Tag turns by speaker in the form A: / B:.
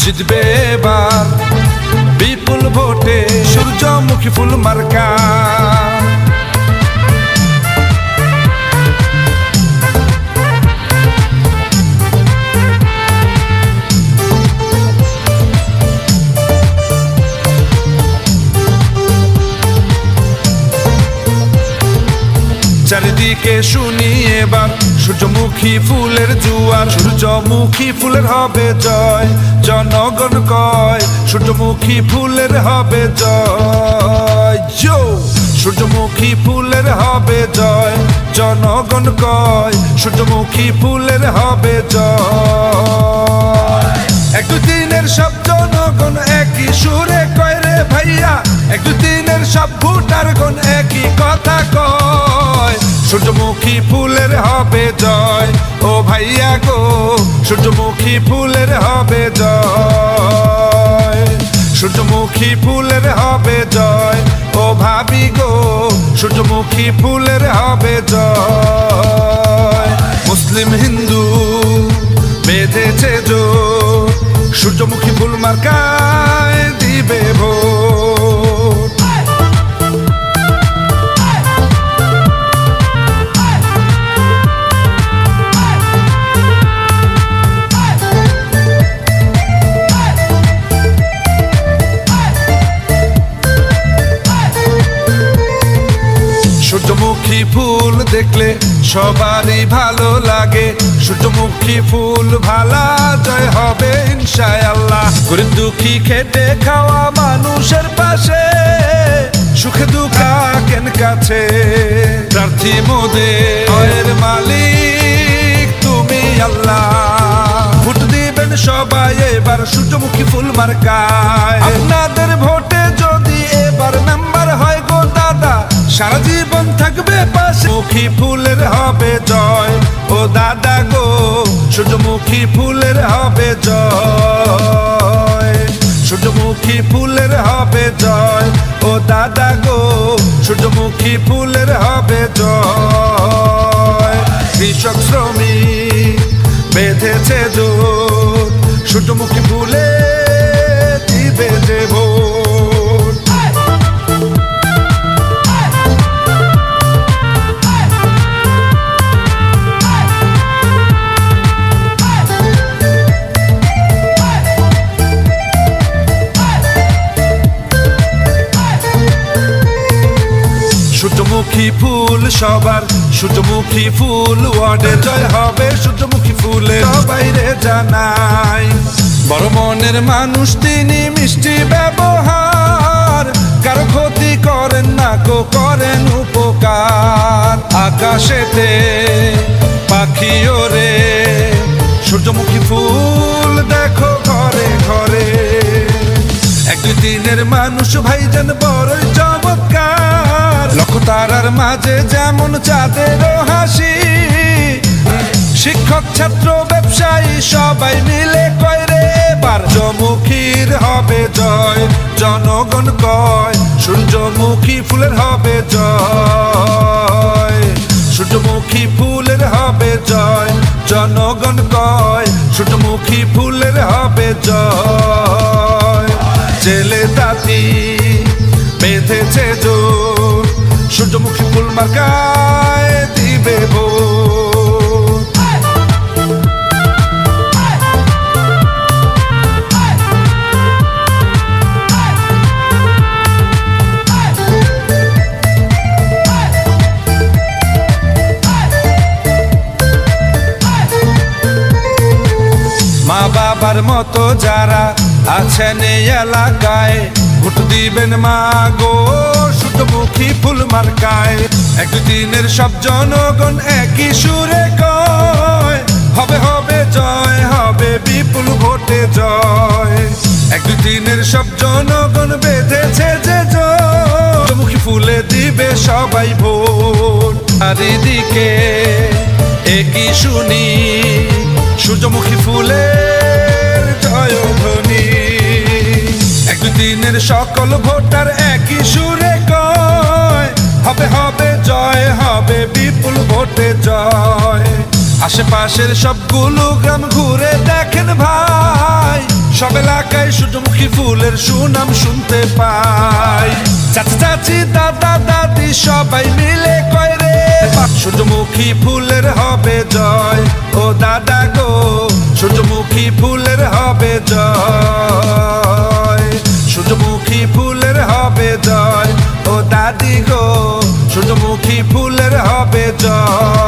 A: জিতবে এবার বিপুল ভোটে সূর্যমুখী ফুল মার্কা। চারিদিকে শুনি এবার সূর্যমুখী ফুলের জুয়ার, সূর্যমুখী ফুলের হবে জয়। জনগণ কয় সূর্যমুখী ফুলের হবে জয়। সূর্যমুখী ফুলের হবে জয়। জনগণ কয় সূর্যমুখী ফুলের হবে জয়। এক দুই দিনের সব জনগণ একই সুরে কয় রে ভাইয়া, এক দুই দিনের সব ভোটারগণ একই কথা কয় সূর্যমুখী ফুলের হবে জয়। ও ভাইয়া গো সূর্যমুখী ফুলের হবে জয়। সূর্যমুখী ফুলের হবে জয়। ও ভাবি গো সূর্যমুখী ফুলের হবে জয়। মুসলিম হিন্দু বেঁধেছে জোর, সূর্যমুখী ফুল মার্কায় দিবে ভোট। সূর্যমুখী ফুল দেখলে সবারই ভালো লাগে, সূর্যমুখী ফুল ভালা জয় হবে ইনশাআল্লাহ। গরিব দুঃখী খেটে খাওয়া মানুষের পাশে, সুখে দুঃখে কেন কাছে প্রার্থী মোদের মালিক তুমি আল্লাহ। ভোট দিবেন সবাই এবার সূর্যমুখী ফুল মার্কায়। আপনাদের ভোটে যদি এবার মেম্বার হয় গো দাদা, সারা জীবন থাকবে পাশে। মুখী ফুলের হবে জয়। ও দাদা গো সূর্যমুখী ফুলের হবে জয়। সূর্যমুখী ফুলের হবে জয়। ও দাদা গো সূর্যমুখী ফুলের হবে জয়। কৃষক শ্রমিক বেঁধেছে জোর, সূর্যমুখী ফুলে দিবে যে ভোট। সূর্যমুখী ফুল সবার, সূর্যমুখী ফুল ওয়ার্ডে জয় হবে সূর্যমুখী ফুলে বাইরে জানাই। বড় মনের মানুষ তিনি, মিষ্টি ব্যবহার, কারো ক্ষতি করেন না গো করেন উপকার। আকাশেতে পাখি ওরে সূর্যমুখী ফুল দেখো ঘরে ঘরে। এক দুই দিনের মানুষ ভাইজান বড়ই চমৎকার, লক্ষ তারার মাঝে যেমন চাঁদেরও হাসি। শিক্ষক ছাত্র ব্যবসায়ী সবাই মিলে কয় রে এবার সূর্যমুখীর হবে জয়। জনগণ কয় সূর্যমুখী ফুলের হবে জয়। সূর্যমুখী ফুলের হবে জয়। জনগণ কয় সূর্যমুখী ফুলের হবে জয়। জেলে তাঁতি বেঁধেছে জোর, সূর্যমুখী ফুল মার্কায় দিবে ভোট। মা বাবার মতো যারা আছেন এই এলাকায়, ভোট দিবেন মা গো সূর্যমুখী ফুল মার্কায়। এক দুই দিনের সব জনগণ একই সুরে কয় হবে হবে জয়, হবে বিপুল ভোটে জয়। এক দুই দিনের সব জনগণ বেঁধেছে যে জয়, সূর্যমুখী ফুলে দিবে সবাই ভোট। চারিদিকে একই শুনি সূর্যমুখী ফুলের জয়ধ্বনি। এক দুই দিনের সকল ভোটার একই সুরে কয় হবে হবে জয়, হবে বিপুল ভোটে জয়। আশেপাশের সবগুলো গ্রাম ঘুরে দেখেন ভাই সব এলাকায় সূর্যমুখী ফুলের সুনাম শুনতে পাই। চাচা চাচি দাদা দাদি সবাই মিলে কয় রে সূর্যমুখী ফুলের হবে জয়। ও দাদা গো সূর্যমুখী ফুলের হবে জয়, সূর্যমুখী ফুলের হবে জয়। ও দাদি গো সূর্যমুখী ফুলের হবে জয়।